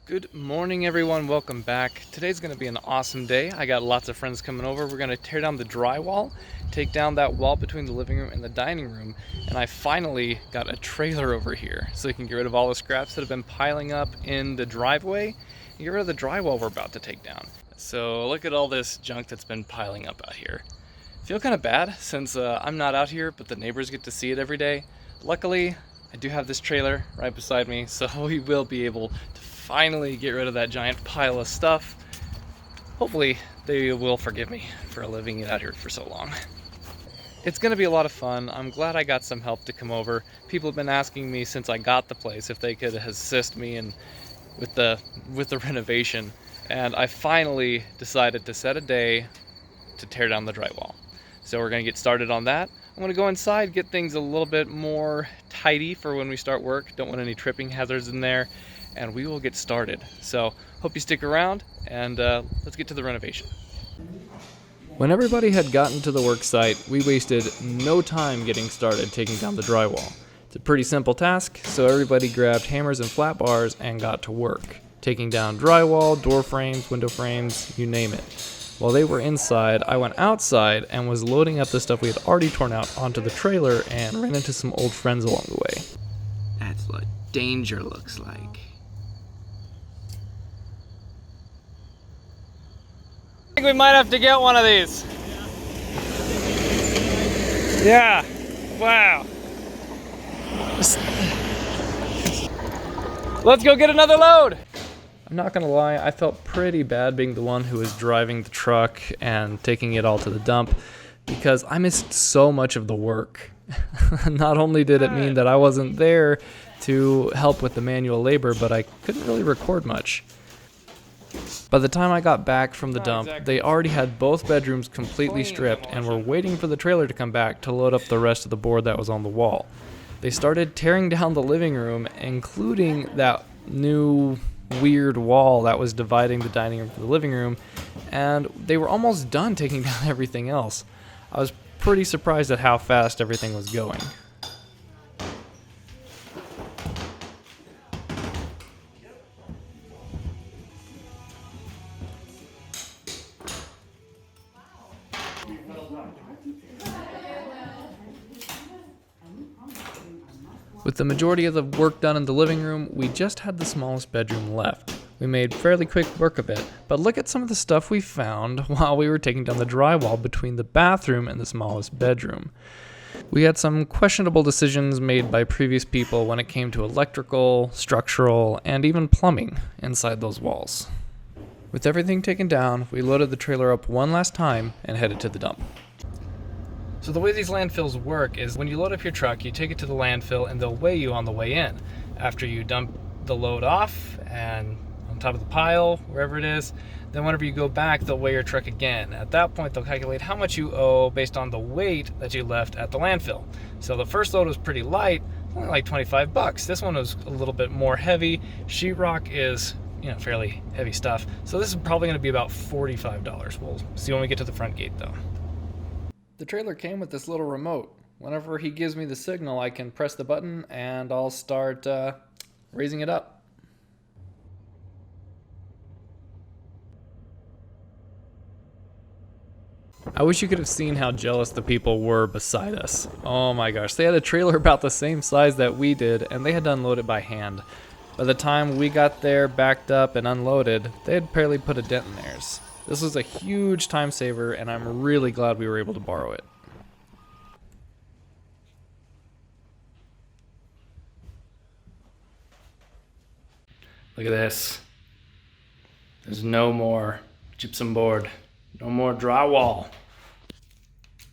Good morning, everyone. Welcome back. Today's going to be an awesome day. I got lots of friends coming over. We're going to tear down the drywall, take down that wall between the living room and the dining room, and I finally got a trailer over here so we can get rid of all the scraps that have been piling up in the driveway and get rid of the drywall we're about to take down. So look at all this junk that's been piling up out here. I feel kind of bad since I'm not out here, but the neighbors get to see it every day. Luckily, I do have this trailer right beside me, so we will be able to finally get rid of that giant pile of stuff. Hopefully they will forgive me for living it out here for so long. It's gonna be a lot of fun. I'm glad I got some help to come over. People have been asking me since I got the place if they could assist me with the renovation, and I finally decided to set a day to tear down the drywall. So we're gonna get started on that. I'm gonna go inside, get things a little bit more tidy for when we start work. Don't want any tripping hazards in there, and we will get started. So hope you stick around, and let's get to the renovation. When everybody had gotten to the work site, we wasted no time getting started taking down the drywall. It's a pretty simple task, so everybody grabbed hammers and flat bars and got to work, taking down drywall, door frames, window frames, you name it. While they were inside, I went outside and was loading up the stuff we had already torn out onto the trailer and ran into some old friends along the way. That's what danger looks like. I think we might have to get one of these. Yeah, wow. Let's go get another load. I'm not gonna lie, I felt pretty bad being the one who was driving the truck and taking it all to the dump because I missed so much of the work. Not only did it mean that I wasn't there to help with the manual labor, but I couldn't really record much. By the time I got back from the dump, they already had both bedrooms completely stripped and were waiting for the trailer to come back to load up the rest of the board that was on the wall. They started tearing down the living room, including that new weird wall that was dividing the dining room from the living room, and they were almost done taking down everything else. I was pretty surprised at how fast everything was going. With the majority of the work done in the living room, we just had the smallest bedroom left. We made fairly quick work of it, but look at some of the stuff we found while we were taking down the drywall between the bathroom and the smallest bedroom. We had some questionable decisions made by previous people when it came to electrical, structural, and even plumbing inside those walls. With everything taken down, we loaded the trailer up one last time and headed to the dump. So the way these landfills work is when you load up your truck, you take it to the landfill and they'll weigh you on the way in. After you dump the load off and on top of the pile, wherever it is, then whenever you go back, they'll weigh your truck again. At that point, they'll calculate how much you owe based on the weight that you left at the landfill. So the first load was pretty light, only like 25 bucks. This one was a little bit more heavy. Sheetrock is, fairly heavy stuff. So this is probably gonna be about $45. We'll see when we get to the front gate though. The trailer came with this little remote. Whenever he gives me the signal, I can press the button and I'll start raising it up. I wish you could have seen how jealous the people were beside us. Oh my gosh, they had a trailer about the same size that we did, and they had to unload it by hand. By the time we got there, backed up, and unloaded, they had barely put a dent in theirs. This was a huge time saver, and I'm really glad we were able to borrow it. Look at this. There's no more gypsum board. No more drywall.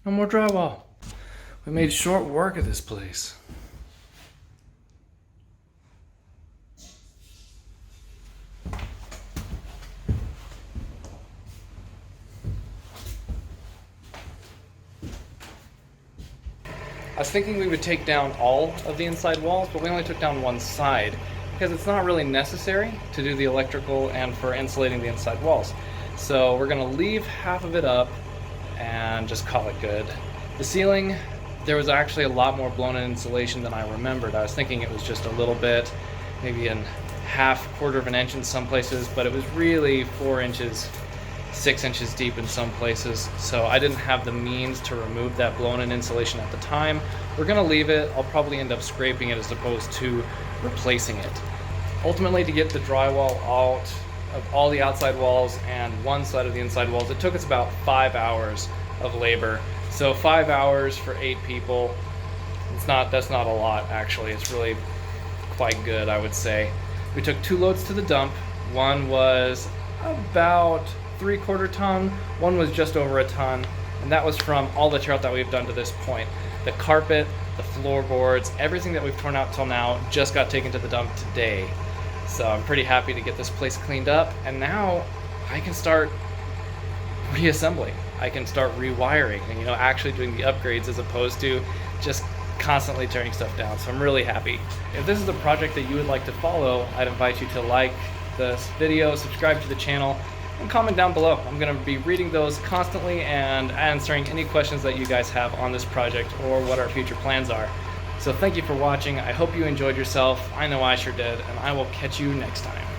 No more drywall. We made short work of this place. I was thinking we would take down all of the inside walls, but we only took down one side because it's not really necessary to do the electrical and for insulating the inside walls. So we're gonna leave half of it up and just call it good. The ceiling, there was actually a lot more blown in insulation than I remembered. I was thinking it was just a little bit, maybe in quarter of an inch in some places, but it was really 4 inches, 6 inches deep in some places. So I didn't have the means to remove that blown-in insulation at the time. We're gonna leave it. I'll probably end up scraping it as opposed to replacing it. Ultimately, to get the drywall out of all the outside walls and one side of the inside walls, it took us about 5 hours of labor. So 5 hours for 8 people, that's not a lot actually. It's really quite good, I would say. We took 2 loads to the dump. One was about 3/4 ton, one was just over a ton, and that was from all the tear out that we've done to this point. The carpet, the floorboards, everything that we've torn out till now just got taken to the dump today. So I'm pretty happy to get this place cleaned up, and now I can start reassembling. I can start rewiring and, actually doing the upgrades as opposed to just constantly tearing stuff down. So I'm really happy. If this is a project that you would like to follow, I'd invite you to like this video, subscribe to the channel, and comment down below. I'm going to be reading those constantly and answering any questions that you guys have on this project or what our future plans are. So thank you for watching. I hope you enjoyed yourself. I know I sure did, and I will catch you next time.